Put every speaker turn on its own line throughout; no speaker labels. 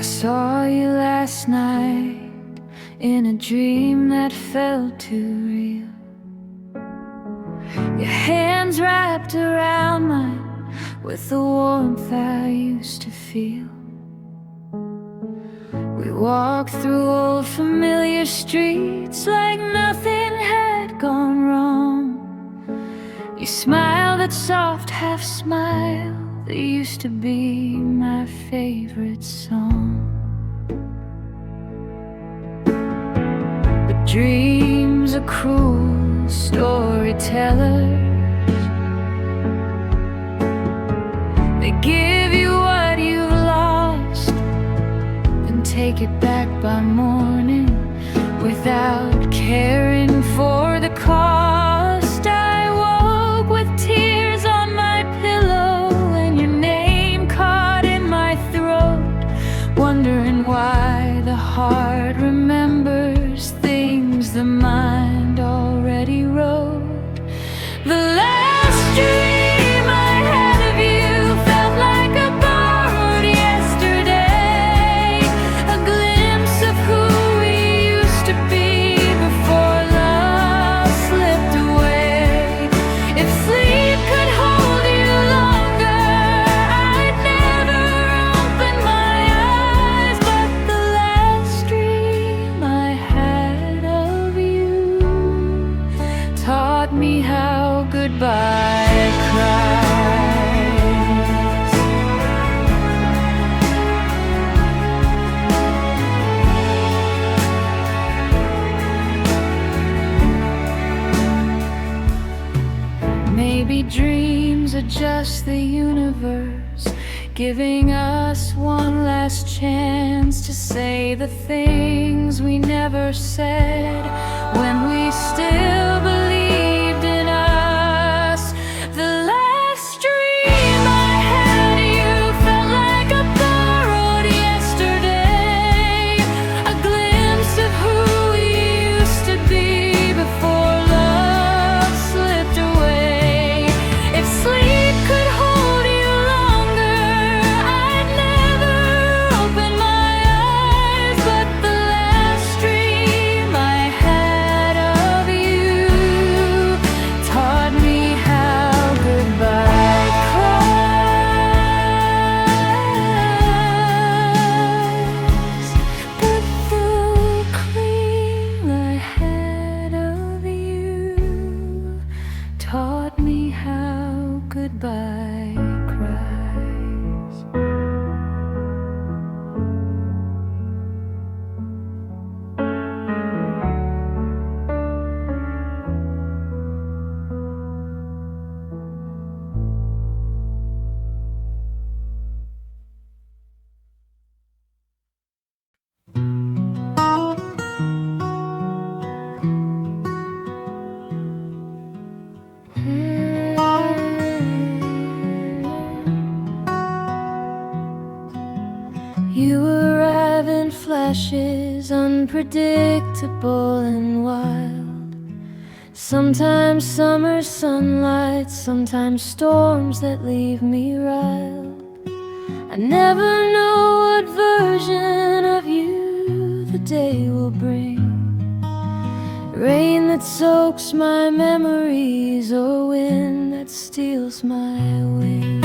saw you last night in a dream that felt too real. Your hands wrapped around mine with the warmth I used to feel. We walked through old familiar streets like nothing had gone wrong. You smiled that soft half smile that used to be my favorite song. But dreams are cruel storytellers. They give you what you've lost and take it back by morning without caring for the cost. I woke with tears on my pillow and your name caught in my throat, wondering why the heart remembers things the mind already wrote. The last dream I had of you felt like a borrowed yesterday, a glimpse of who we used to be before love slipped away. If sleep could hold you longer, I'd never open my eyes. But the last dream I had of you taught me how goodbye cries. Maybe dreams are just the universe giving us one last chance to say the things we never said when we still believed in us. The last dream I had of you felt like a borrowed yesterday, a glimpse of who we used to be before love slipped away. If sleep could hold you longer, I'd never open my eyes. But the last dream I had of you taught me how goodbye cries. But the queen I had of you taught me how goodbye cries. You arrive in flashes, unpredictable and wild. Sometimes summer sunlight, sometimes storms that leave me riled. I never know what version of you the day will bring. Rain that soaks my memories, or wind that steals my wings.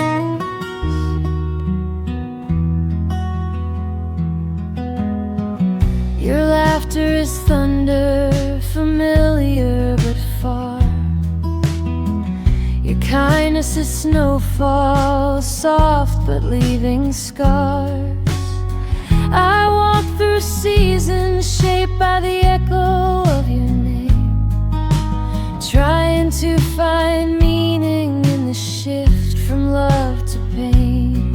Your laughter is thunder, familiar but far. Your kindness is snowfall, soft but leaving scars. I walk through seasons shaped by the echo of your name, trying to find meaning in the shift from love to pain.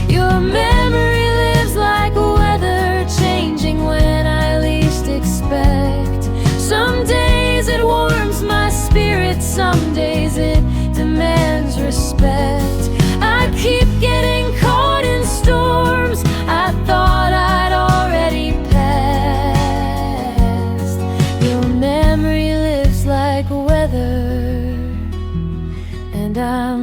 Your memory lives like weather, changing when I least expect. Some days it warms my spirit, some days it demands respect. I keep getting caught in storms I thought I'd already passed. Your memory lives like weather, and I'm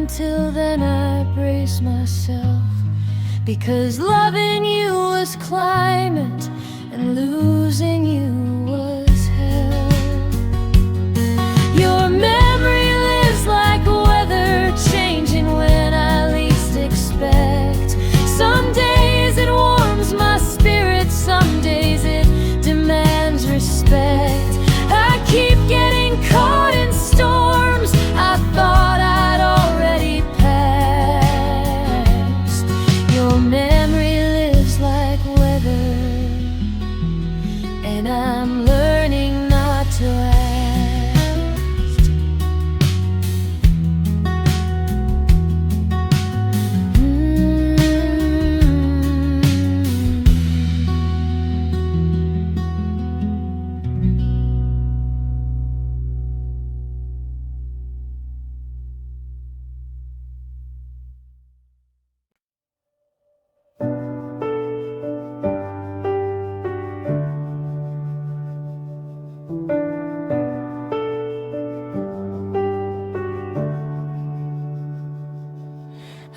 until then I brace myself, because loving you was climate and losing you was hell. Your memory lives like weather, changing when I least expect. Some days it warms my spirit, some days it demands respect. I keep getting caught in storms I thought I'd already passed. Your memory lives like weather, and I'm learning not to ask.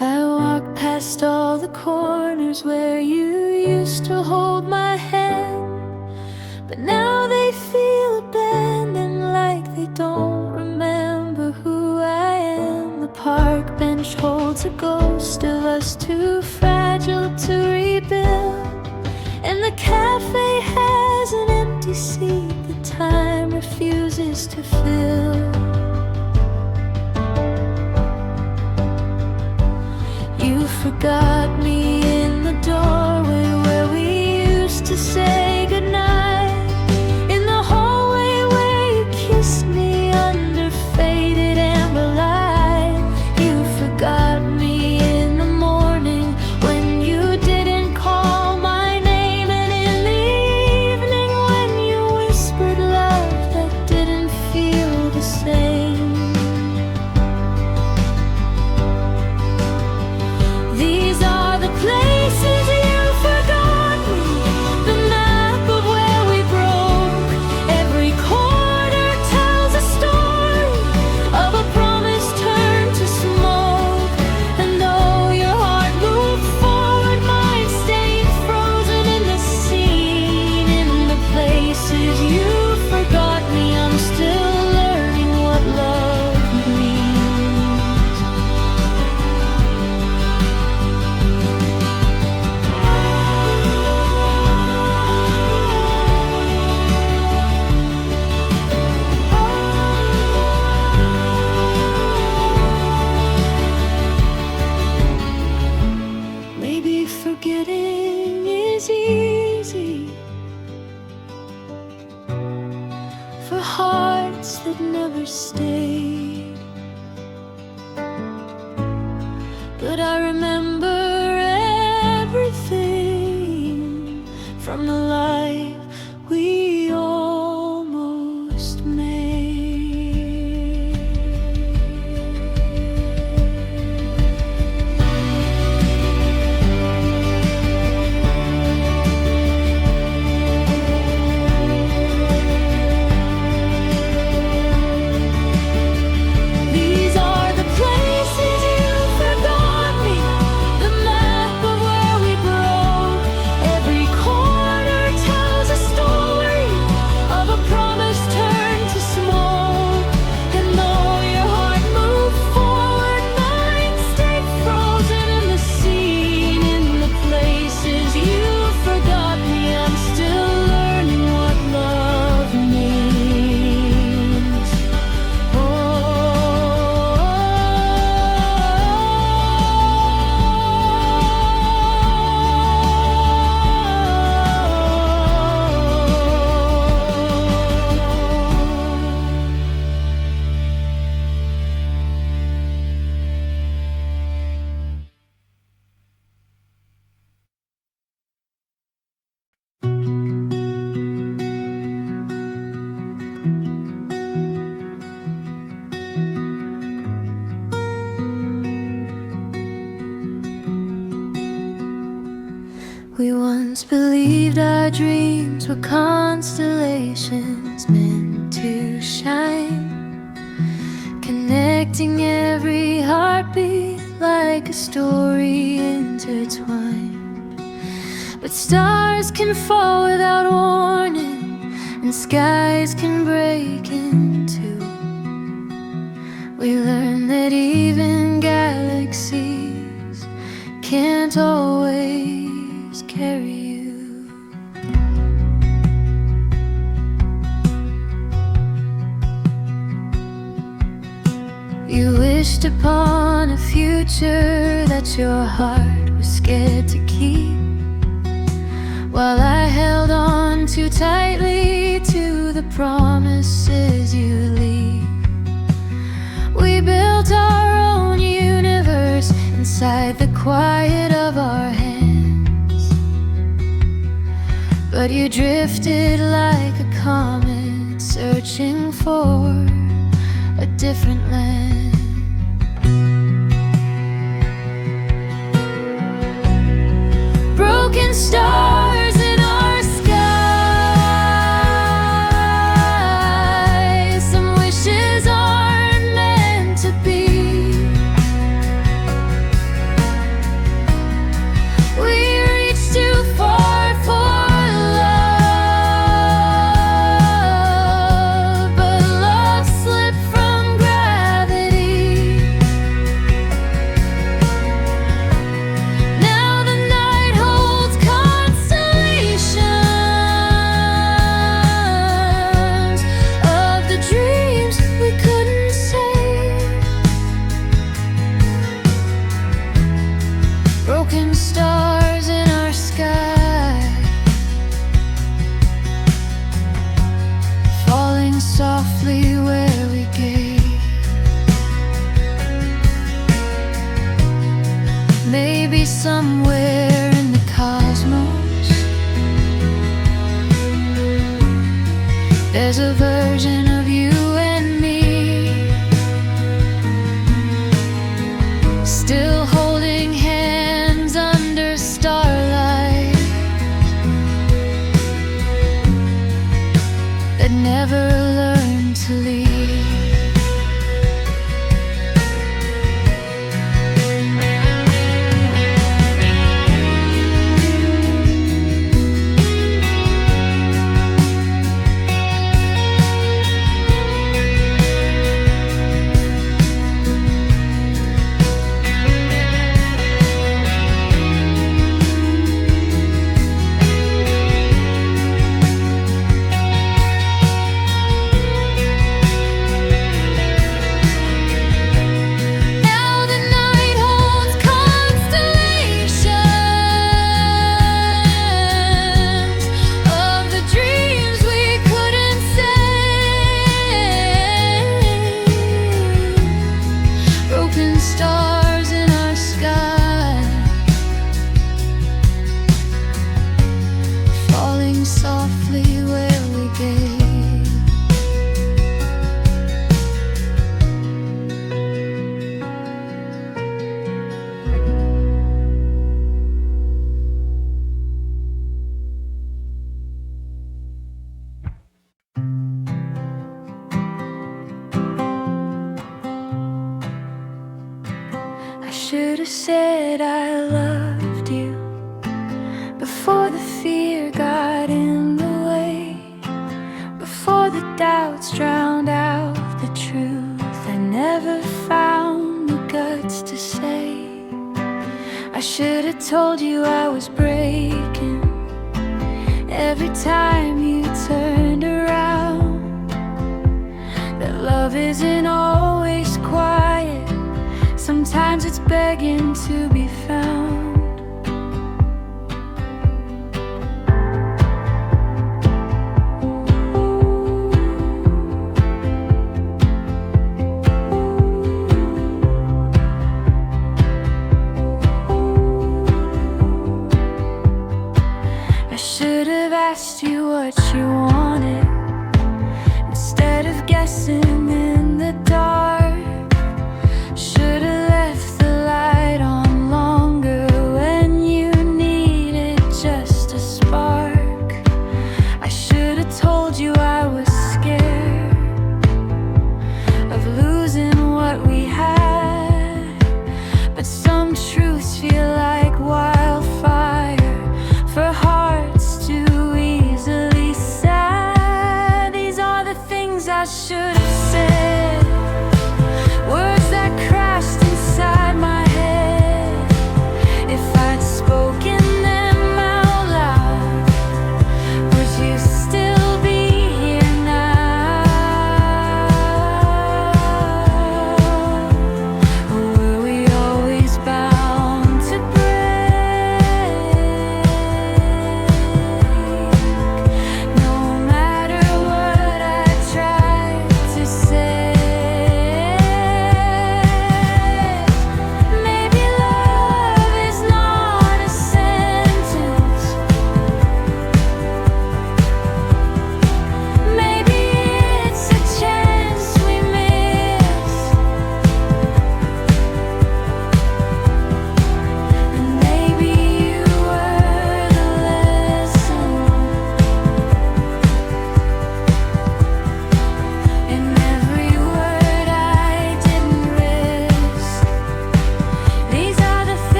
I walk past all the corners where you used to hold my hand, but now they feel abandoned, like they don't remember who I am. The park bench holds a ghost of us, too fragile to rebuild, and the cafe has an empty seat that time refuses to fill. You forgot me in the doorway where we used to say goodnight, in the hallway where you kissed me under faded amber light. You forgot me in the morning when you didn't call my name, and in the evening when you whispered love that didn't feel the same. These are the places you forgot me, the map of where we broke. Every corner tells a story of a promise turned to smoke. And though your heart moved forward, mine stayed frozen in the scene. In the places you forgot me, I'm still learning what love means. Maybe forgetting is easy for hearts that never stayed, but I remember everything from the life we almost made. These are the places you forgot me, the map of where we broke. Every corner tells a story of a promise turned to smoke. And though your heart moved forward, mine stayed frozen in the scene. In the places you forgot me, I'm still learning what love means. We once believed our dreams were constellations meant to shine, connect connecting every heartbeat like a story intertwined. But stars can fall without warning, and skies can break in two. We learn that even galaxies can't always carry you. You wished upon a future that your heart was scared to keep, while I held on too tightly to the promises you leave. We built our own universe inside the quiet of our hands, but you drifted like a comet, searching for a different land. Broken stars in our sky, some wishes aren't meant to be. We reach too far for love, but love slipped from gravity. Now the night holds constellations of the dreams we couldn't save. Broken stars in our sky, falling softly where we gave. Maybe somewhere in the cosmos there's a version of you and me, still holding hands under starlight that never learned to leave. Now the night holds constellations of the dreams we couldn't save. Broken stars in our sky, falling softly where we gave. I should have said I loved you before the fear got in the way, before the doubts drowned out the truth I never found the guts to say. I should have told you I was breaking every time you turned around, that love isn't always quiet, sometimes it's begging to be found. I should have asked you what you wanted instead of guessing in the dark. Should have left the light on longer when you needed just a spark. I should have told you I was scared of losing what we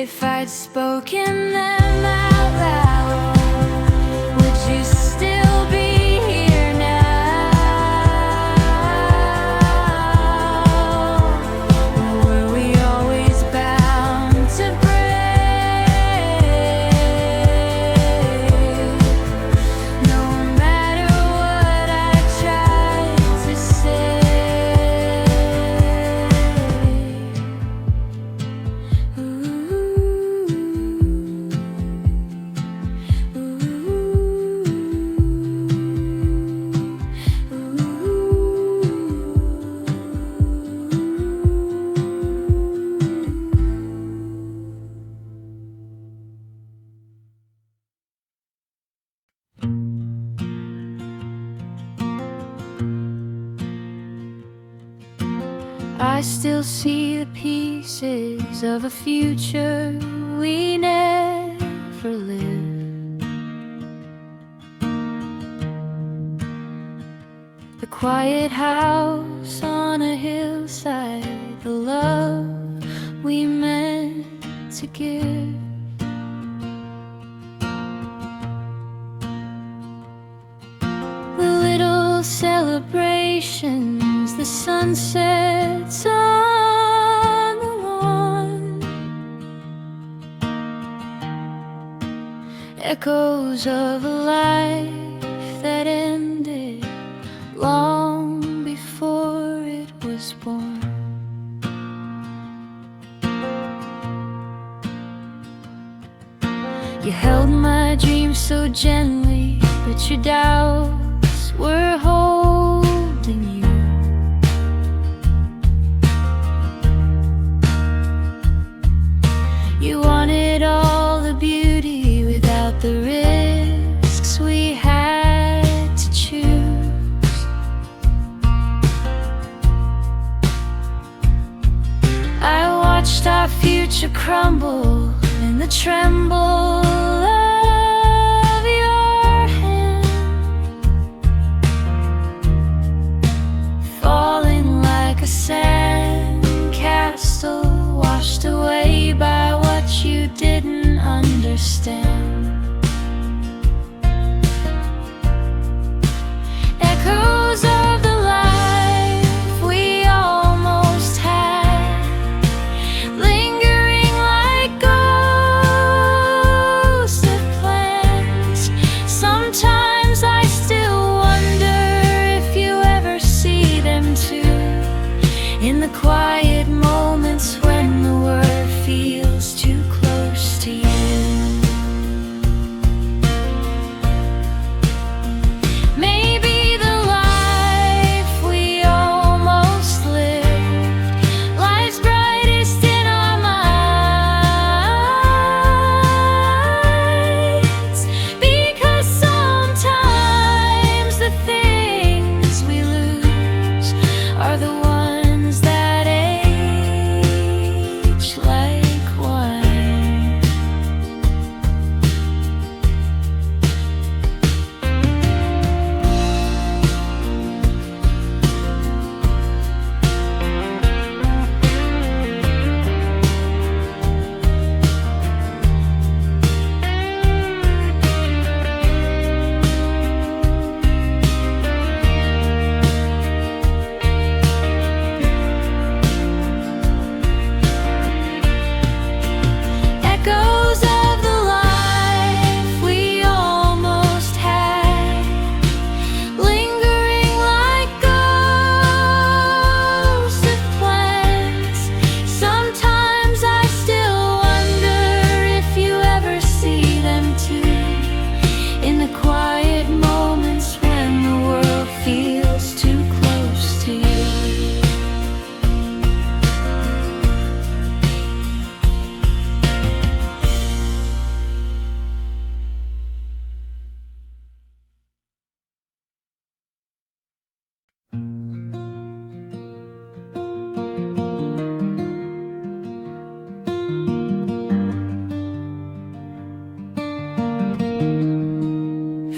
If I'd spoken them out loud, would you still be here now? Or were we always bound to break? No matter what I tried to say. I still see the pieces of a future we never lived. The quiet house on a hillside, the love we meant to give. The little celebrations, the sunsets on the lawn, echoes of a life that ended long before it was born. You held my dreams so gently, but your doubts were holding you. You wanted all the beauty without the risks we had to choose. I watched our future crumble in the tremble of your hand, falling like a sandcastle, washed away by what you didn't understand. Echoes of the life we almost had, lingering like ghosts of plans. Sometimes I still wonder if you ever see them too, in the quiet moments when the world feels too close to you. Maybe the life we almost lived, life's brightest in our minds, because sometimes the things we lose are the ones that age like wine. Echoes of the life we almost had, lingering like ghosts of plans. Sometimes I still wonder if you ever see them too, in the quiet moments when the world feels too close to you.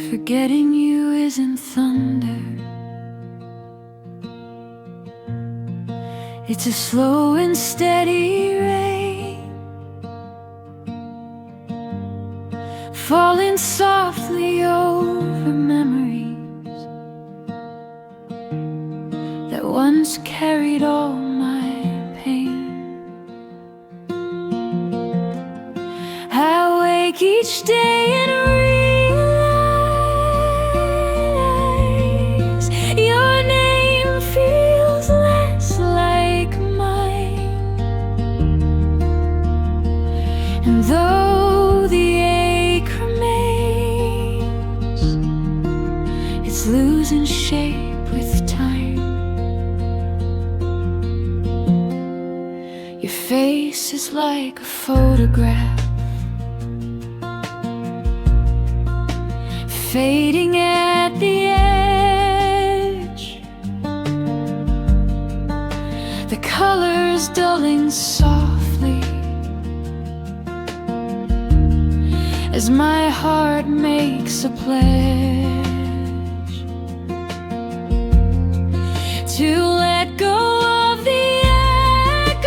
Forgetting you isn't thunder, it's a slow and steady rain. falling softly over memories that once carried all my pain. I wake each day and realize your name feels less like mine. And though the ache remains, it's losing shape with time. Your face is like a photograph, fading at the edge, the colors dulling softly as my heart makes a pledge to let go of the echoes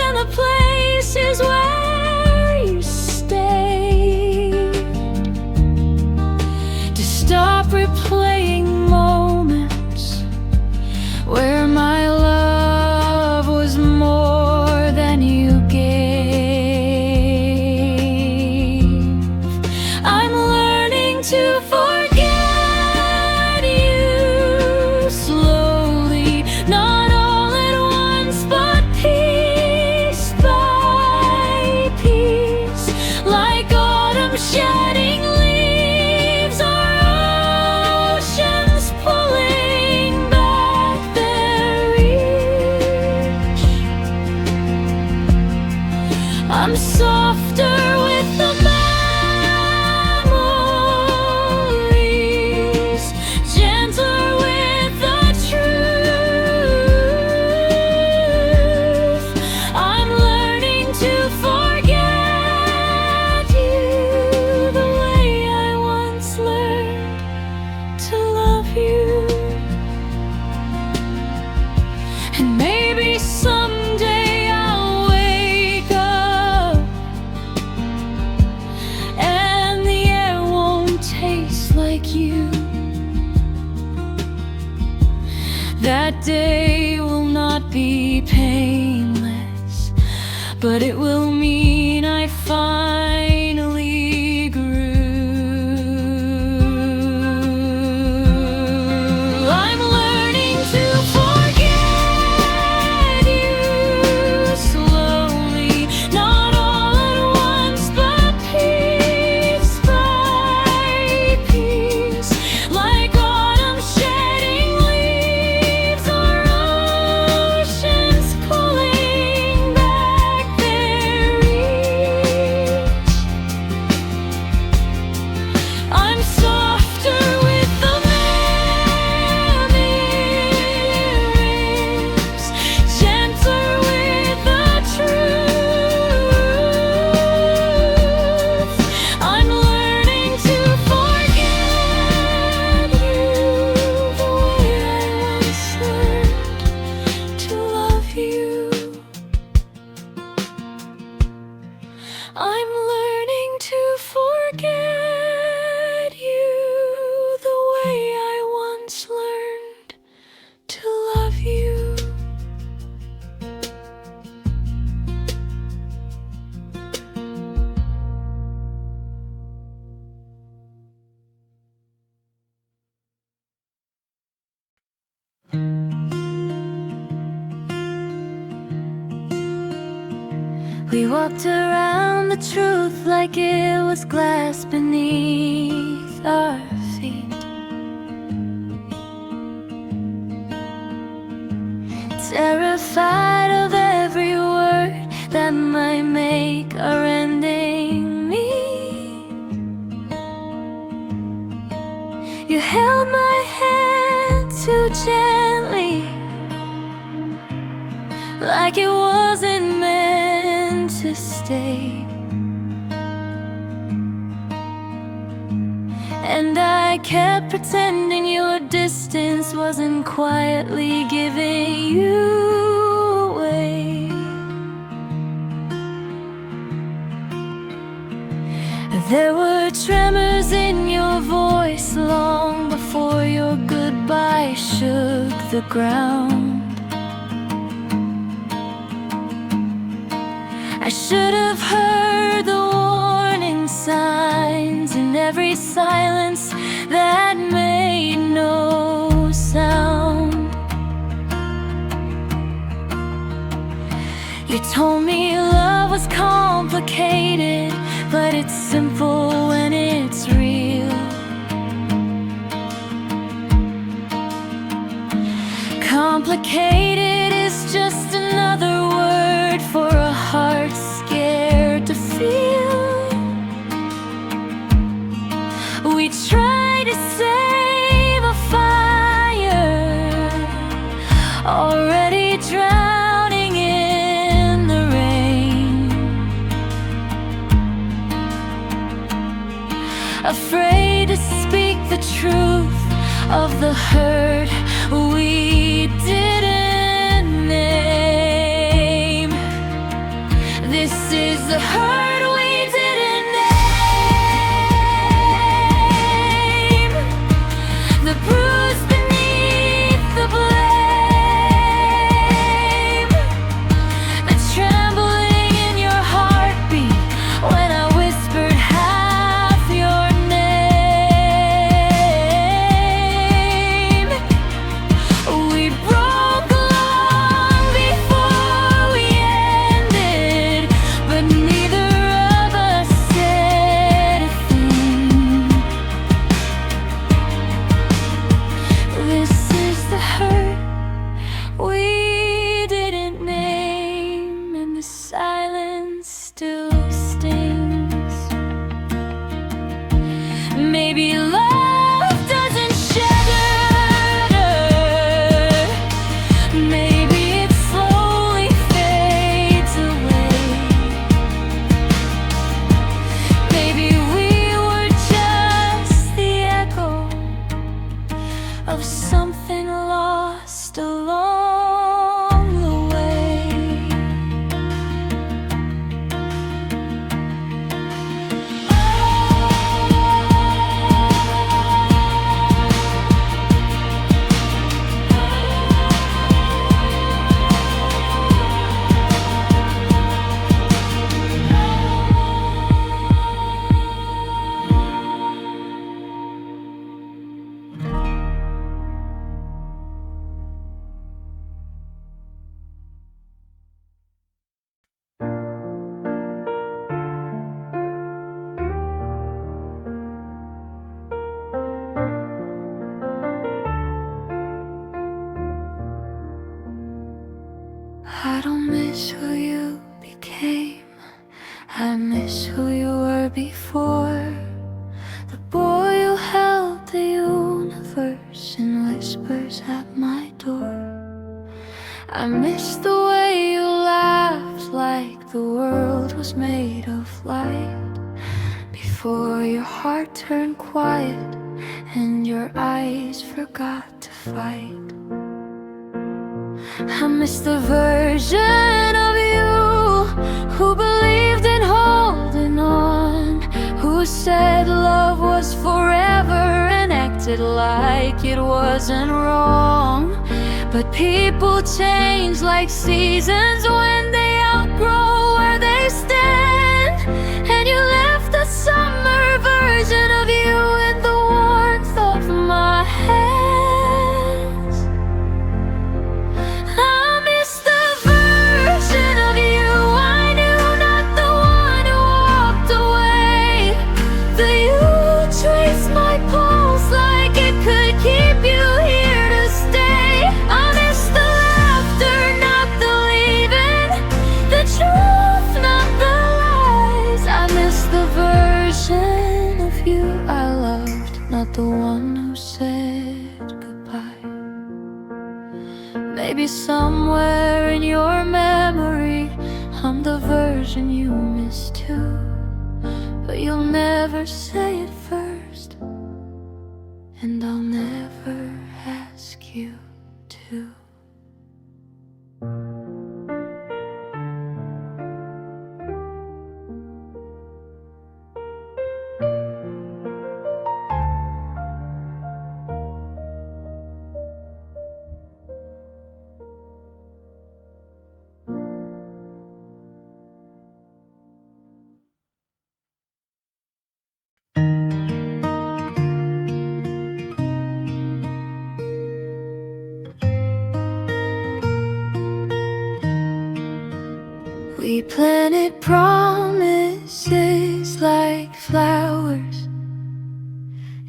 and the places where you stayed, to stop replaying moments where my love was more than you gave. I'm learning to forget you slowly, not all at once, but piece by piece, like autumn shedding leaves or oceans pulling back their reach. I'm softer with the memories, gentler with the truth. I'm learning to forget you the way I once learned to love you. And maybe someday I'll wake up and the air won't taste like you. That day will not be painless, but it will mean I finally grew. I'm learning to forget you slowly, not all at once, but piece by piece, like autumn shedding leaves or oceans pulling back their reach. I'm softer with the memories, gentler with the truth. I'm learning to forget you the way I once learned to love you. I'm learning to forget you the way I once learned to love you. We walked around the truth like it was glass beneath our feet, terrified of every word that might make our ending meet. You held my hand too gently, like it wasn't meant to stay. And I kept pretending your distance wasn't quietly giving you away. There were tremors in your voice long before your goodbye shook the ground. I should have heard the warning signs in every silence that made no sound. You told me love was complicated, but it's simple when it's real. Complicated is just another word for a heart scared to feel. We try to save a fire already drowning in the rain, afraid to speak the truth of the hurt we didn't name. This is the hurt we didn't name, the bruise beneath the blame, the trembling in your heartbeat when I whispered half your name. We broke long before we ended, but neither of us said a thing. This is the hurt we didn't name, and the silence still stings. Maybe love doesn't shatter, maybe it slowly fades away. Maybe we were just the echo of something lost along the way. I don't miss who you became, I miss who you were before. The boy who held the universe in whispers at my door. I miss the way you laughed like the world was made of light, before your heart turned quiet and your eyes forgot to fight. I miss the version of you who believed in holding on, who said love was forever and acted like it wasn't wrong. But people change like seasons when they outgrow where they stand, and you left the summer version of you in the warmth of my hands. I miss the version of you I knew, not the one who walked away. The you traced my pulse like it could keep you here to stay. I miss the laughter, not the leaving, the truth, not the lies. I miss the version of you I loved, not the one who said goodbye. Maybe somewhere in your memory I'm the version you miss too, but you'll never say it first, and I'll never ask you to.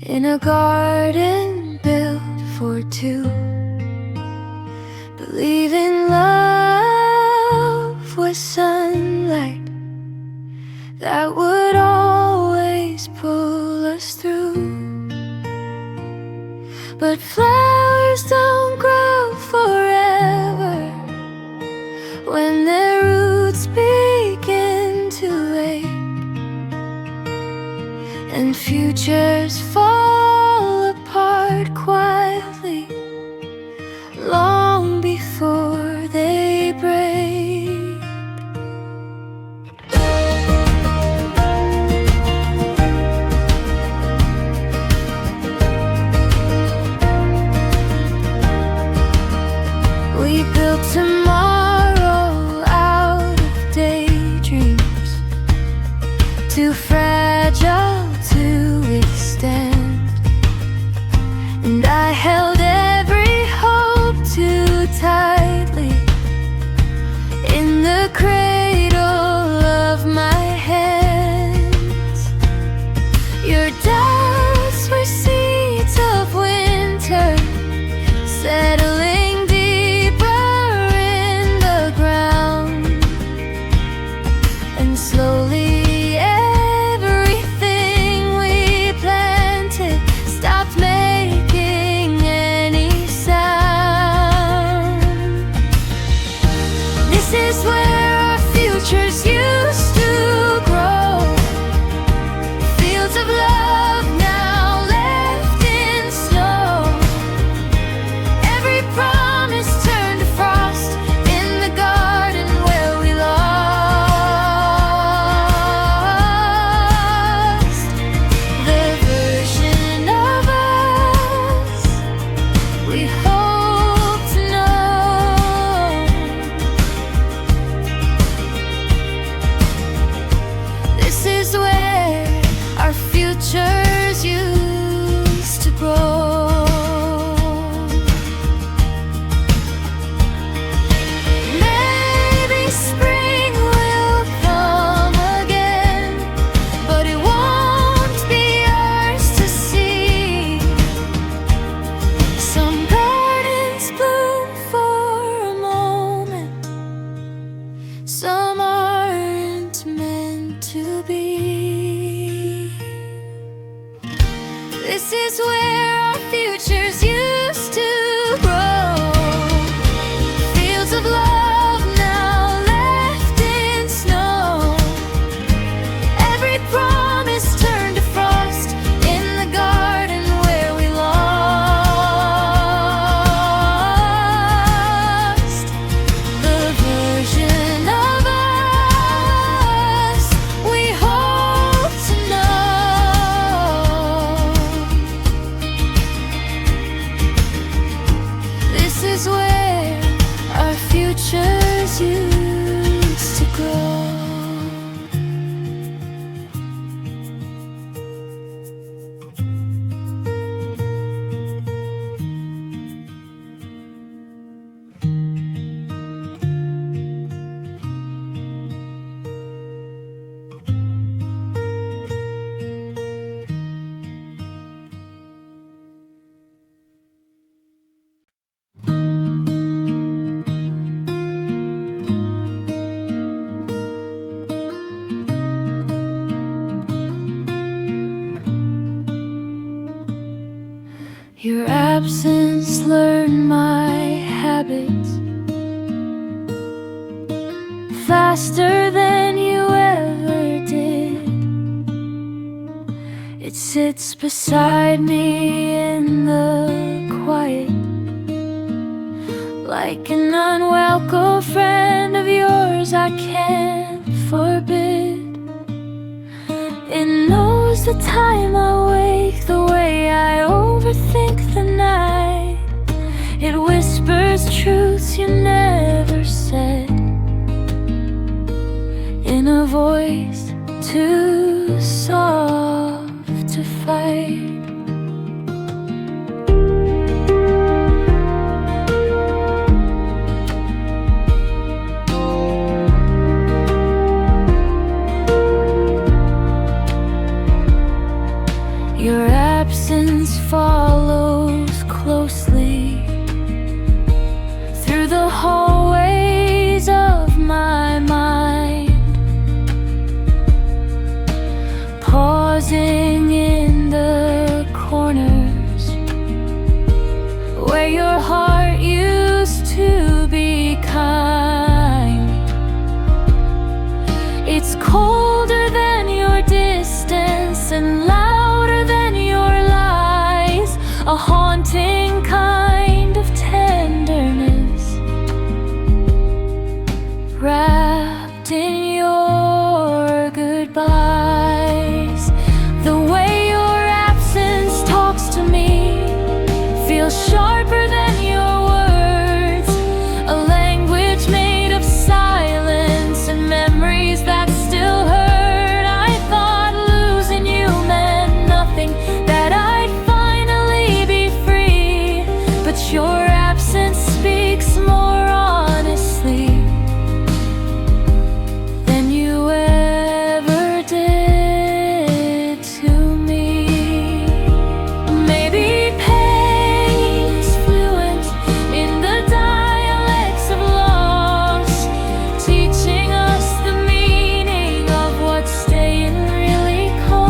in a garden built for two. Believing love was sunlight that would always pull us through. But flowers don't grow forever when their roots begin to ache, and futures fall apart quietly long before they break. We built tomorrow out of daydreams, too fragile to withstand, and I held every hope too tightly in the cradle of my hands. Your doubts were seeds of winter, settling deeper in the ground, and slowly everything we planted stopped making any sound. This is where our futures used to grow, fields of love now left in snow. Every promise turned to frost in the garden where we lost the version of us we hope to know. This is where our futures used to grow. Maybe spring will come again, but it won't be ours to see. Some gardens bloom for a moment, some aren't meant to be. This is where our futures used to grow, fields of love now left in snow. Every promise turned to frost in the garden where we lost the version of us we hope to know. This is where our futures used to grow. Your absence learned my habits faster than you ever did. It sits beside me in the quiet, like an unwelcome friend of yours I can't forbid. It knows the time I wake, the way I overthink the night. It whispers truths you never said in a voice too soft to fight. Your absence absence follows closely through the hallways of my mind, pausing in the corners where your heart used to be kind. It's colder than your distance and louder than your lies, a haunting kind of tenderness wrapped in your goodbyes. The way your absence talks to me feels sharper than your words, a language made of silence and memories that still hurt. I thought losing you meant nothing, that I'd finally be free, but your absence speaks more honestly than you ever did to me. Maybe pain's fluent in the dialects of loss, teaching us the meaning of what staying really costs.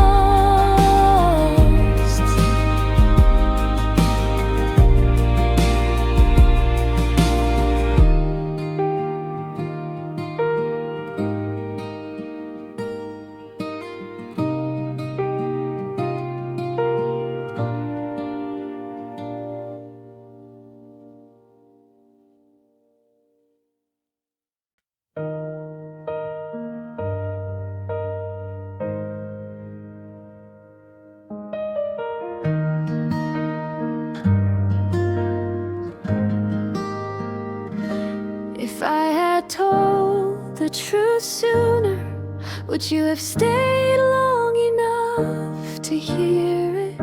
If I had told the truth sooner, would you have stayed long enough to hear it?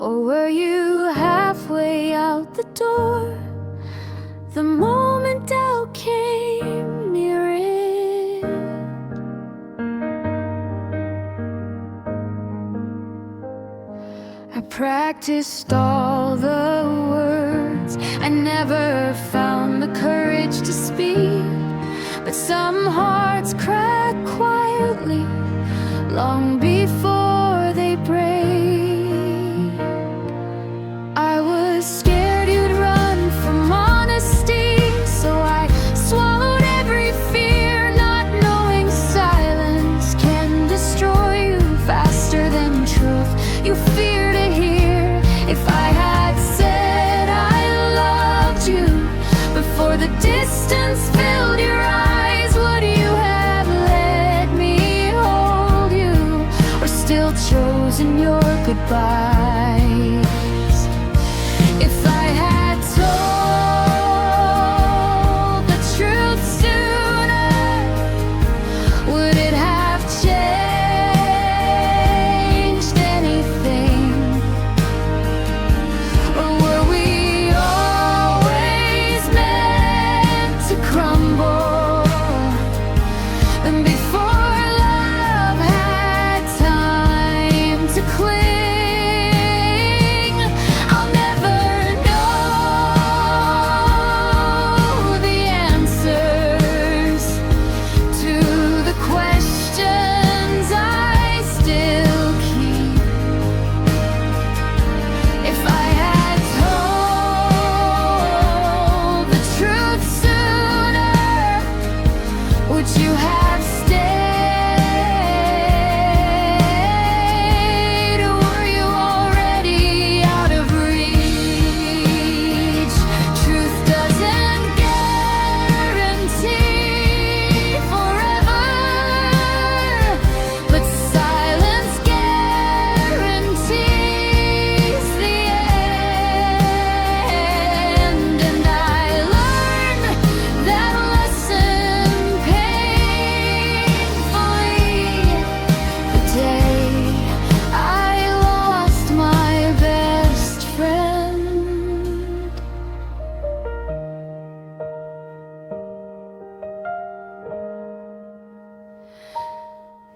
Or were you halfway out the door the moment doubt came near it? I practiced all the words, I never found the courage to speak, but some hearts crack quietly long before they break. I was scared you'd run from honesty, so I swallowed every fear, not knowing silence can destroy you faster than truth you fear to hear. If I had said I loved you before the distance filled your eyes, would you have let me hold you, or still chosen your goodbyes? If I had told the truth sooner, would it have changed anything? Or were we always meant to crumble? And before love had time to cling,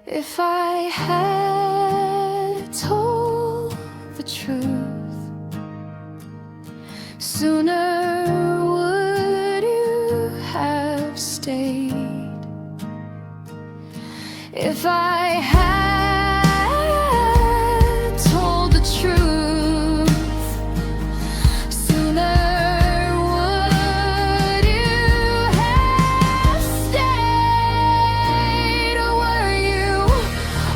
If I had told the truth sooner, would you have stayed? If I had told the truth sooner, would you have stayed? Or were you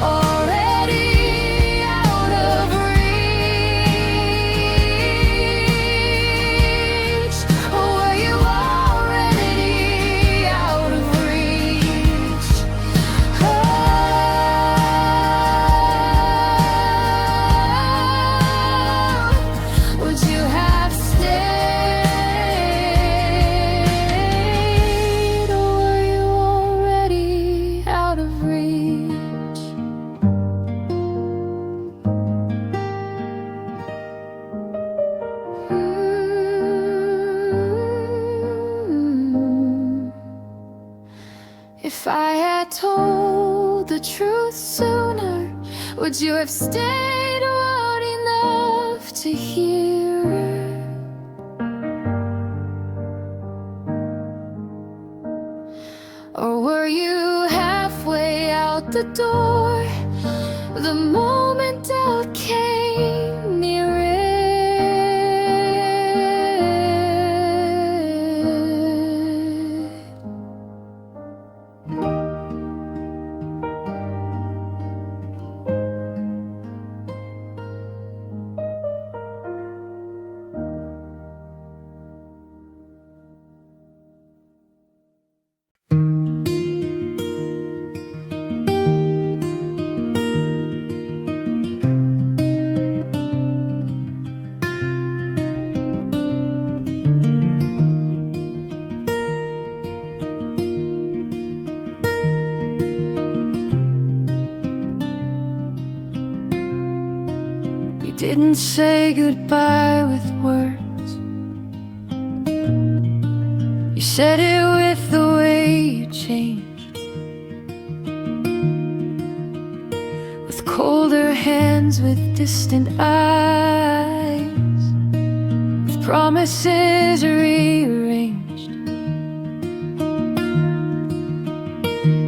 already out of reach? Or were you already out of reach? Would you have stayed? Or were you already out of reach? If I had told the truth sooner, would you have stayed around enough to hear? Or were you halfway out the door the moment doubt came near it? You didn't say goodbye with words. You said it with the way you changed, with colder hands, with distant eyes, with promises rearranged.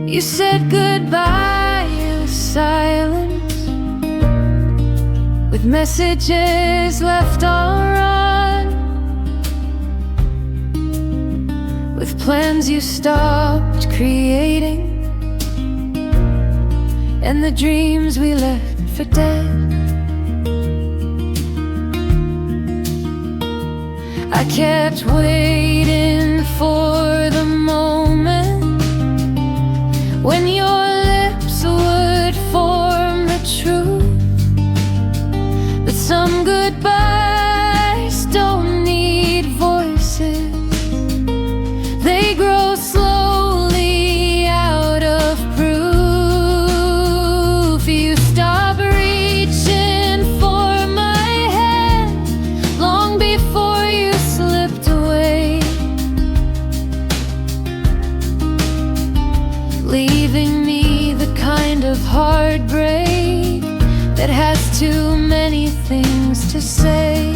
You said goodbye with silence, with messages left on run, with plans you stopped creating, and the dreams we left for dead. I kept waiting for the moment when your lips would form the truth. But some goodbyes don't need voices. They grow slowly out of proof. You stop reaching for my hand long before you slipped away, leaving me the kind of heartbreak that has too many things to say.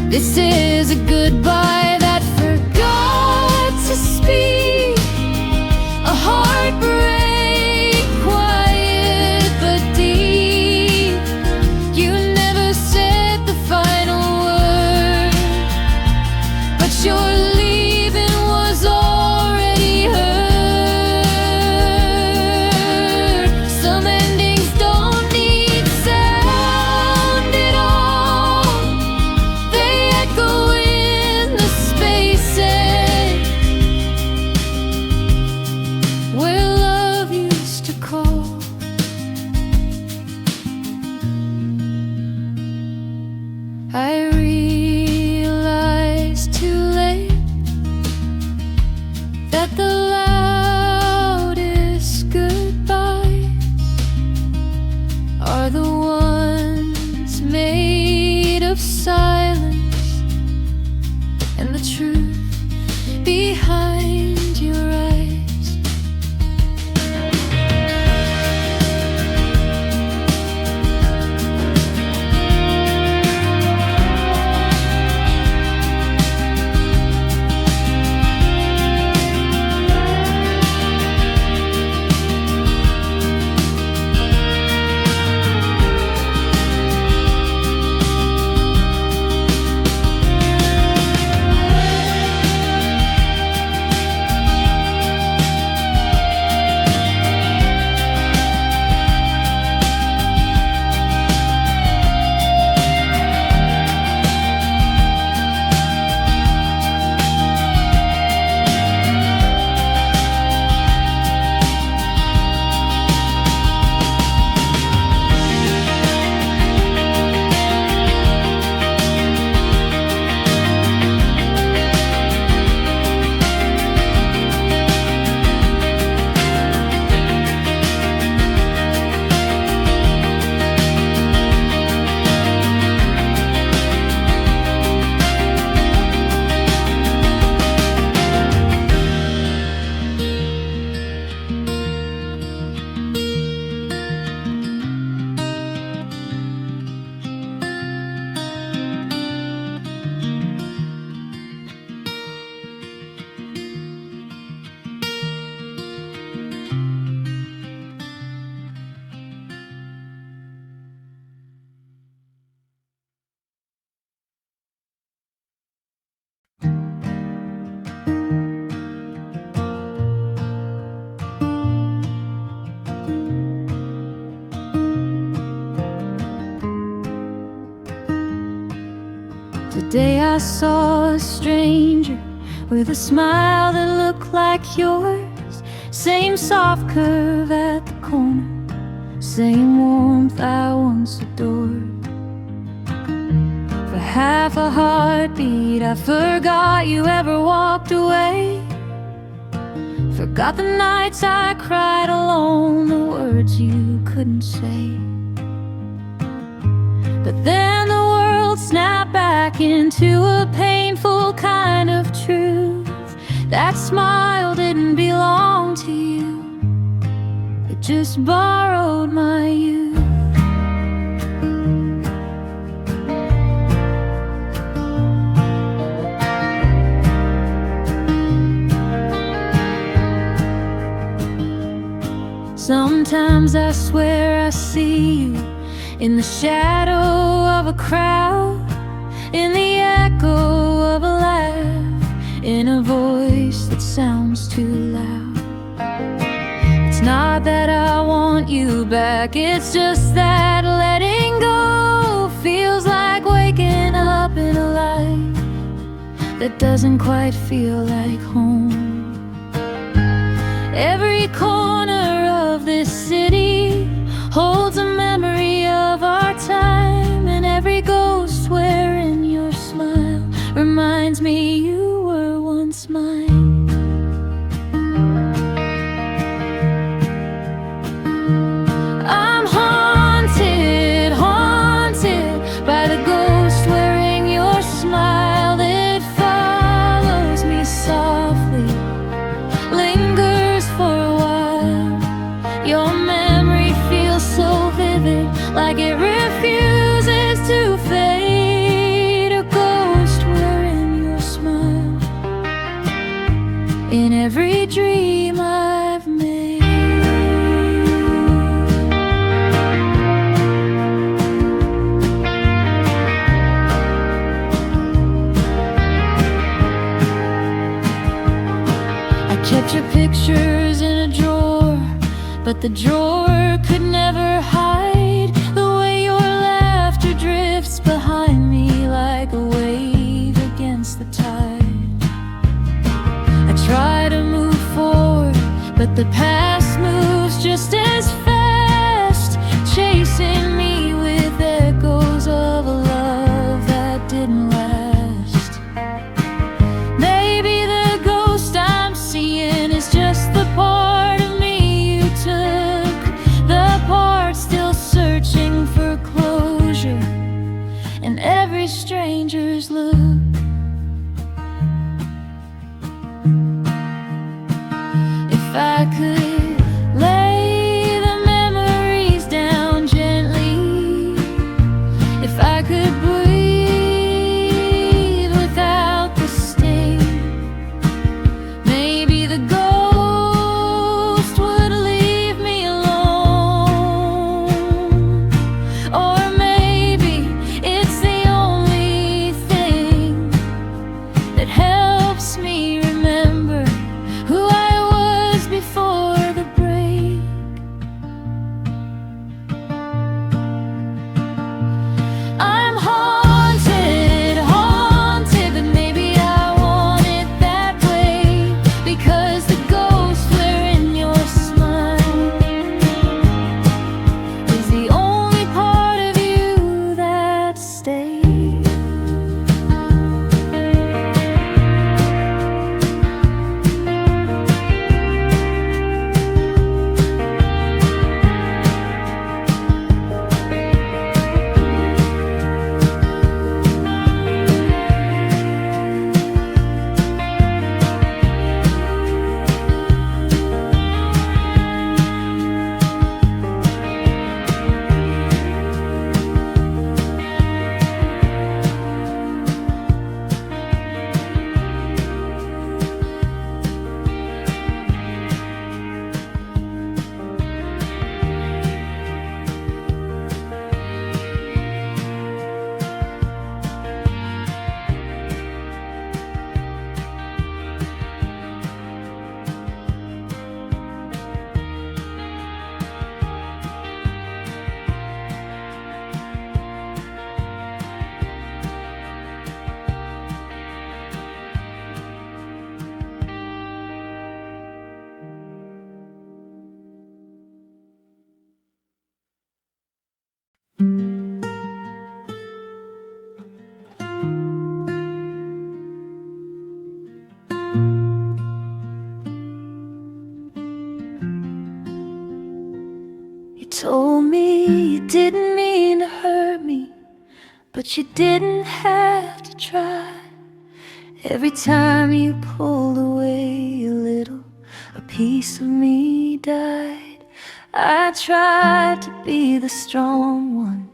This is a goodbye that forgot to speak, a heartbreak, quiet but deep. You never said the final word, but your leaving was already heard. Some endings don't need sound at all. They echo in the space. day I saw a stranger with a smile that looked like yours. Same soft curve at the corner, same warmth I once adored. For half a heartbeat I forgot you ever walked away. Forgot the nights I cried alone, the words you couldn't say. But then the world snapped back into a painful kind of truth. That smile didn't belong to you, it just borrowed my youth. Sometimes I swear I see you in the shadow of a crowd, in the echo of a laugh, in a voice that sounds too loud. It's not that I want you back, it's just that letting go feels like waking up in a life that doesn't quite feel like home. Every corner of this city holds a memory of our time, and every ghost wearing your smile reminds me you were once mine. I'm haunted, haunted by the ghost wearing your smile that follows me softly, lingers for a while. Your memory feels so vivid, like it refuses to fade. A ghost wearing your smile in every dream I've made. I kept your pictures in a drawer, but the drawer could never hide the way your laughter drifts behind me like a wave against the tide. I try to move forward, but the past moves just as fast, chasing me with echoes of a love that didn't last. Maybe the ghost I'm seeing is just the part of me you took, the part still searching for closure in every stranger's look. If I could lay told me you didn't mean to hurt me, but you didn't have to try. Every time you pulled away a little, a piece of me died. I tried to be the strong one,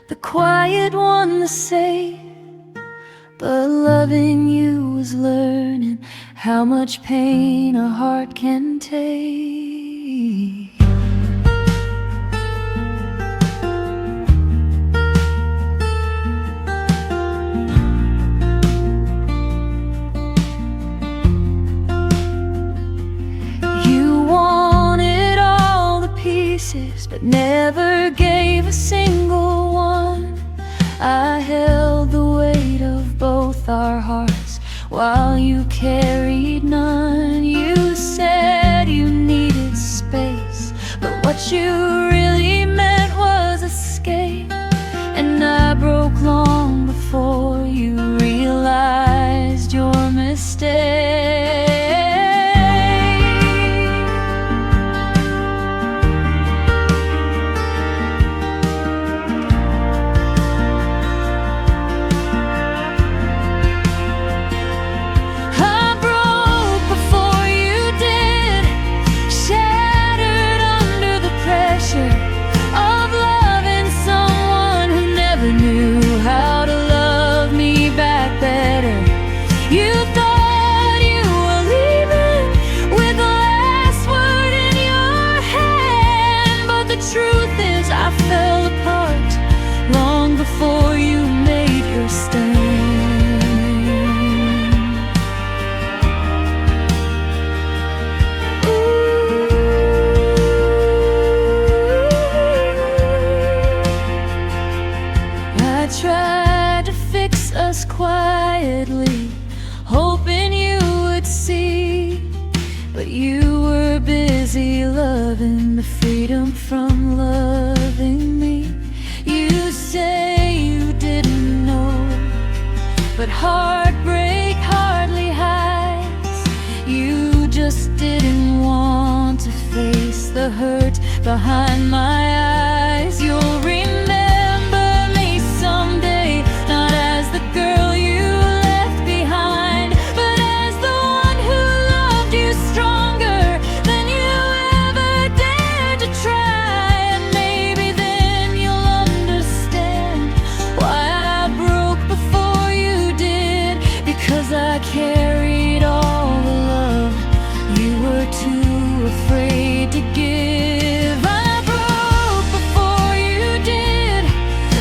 the quiet one, the safe, but loving you was learning how much pain a heart can take. But never gave a single one. I held the weight of both our hearts while you carried none. You said you needed space, but what you really meant was escape. And I broke long before you realized your mistake. Before you made your stand. I tried to fix us quietly, hoping you would see, but you were busy loving the freedom from loving me. You say you didn't know, but heartbreak hardly hides. You just didn't want to face the hurt behind my eyes. You'll remember me someday, not as the girl you left behind, but as the one who loved you stronger than you ever dared to try. And maybe then you'll understand why I broke before you did, because I carried all the love you were too afraid to give. I broke before you did,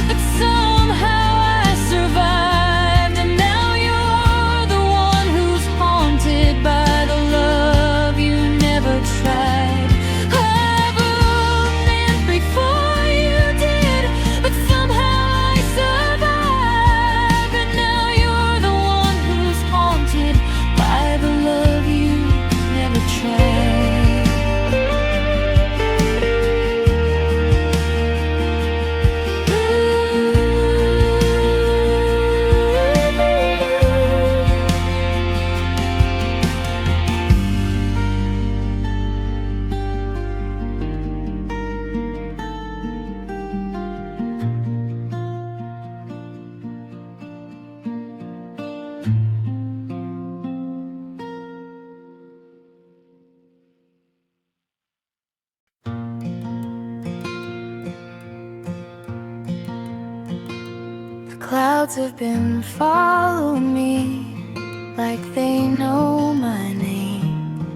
but somehow I survived. And now you're the one who's haunted by the love you never tried. I broke then before you did, but somehow I survived. And now you're the one who's haunted by the love you never tried. Clouds have been following me like they know my name,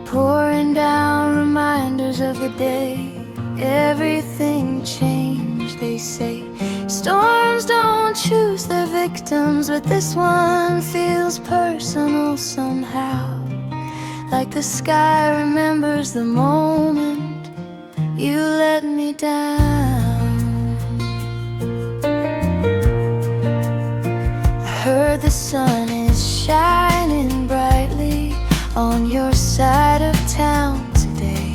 pouring down reminders of the day everything changed. They say storms don't choose their victims, but this one feels personal somehow, like the sky remembers the moment you let me down. Heard the sun is shining brightly on your side of town today,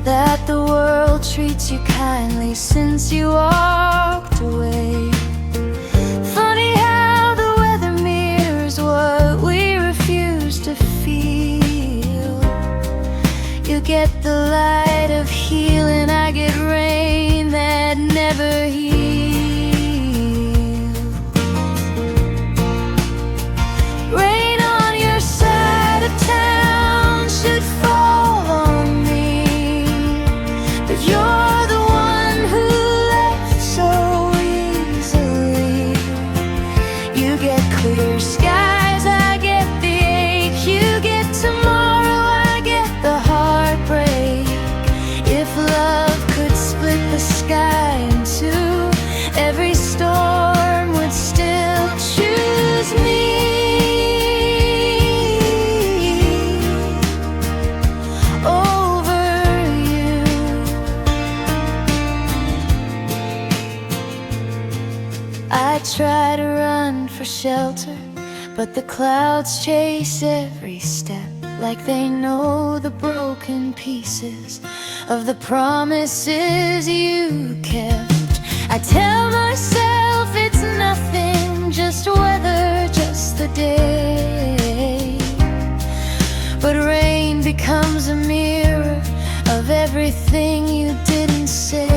that the world treats you kindly since you walked away. Funny how the weather mirrors what we refuse to feel. You get the light of healing, I get rain that never heals. Rain on your side of town should fall on me, but you're the one who left so easily. You get clear skies, I get the ache. You get tomorrow, I get the heartbreak. If love could split the sky in two, every storm would still choose me over you. I try to run for shelter, but the clouds chase every step, like they know the broken pieces of the promises you kept. I tell myself it's nothing, just weather, just the day. But rain becomes a mirror of everything you didn't say.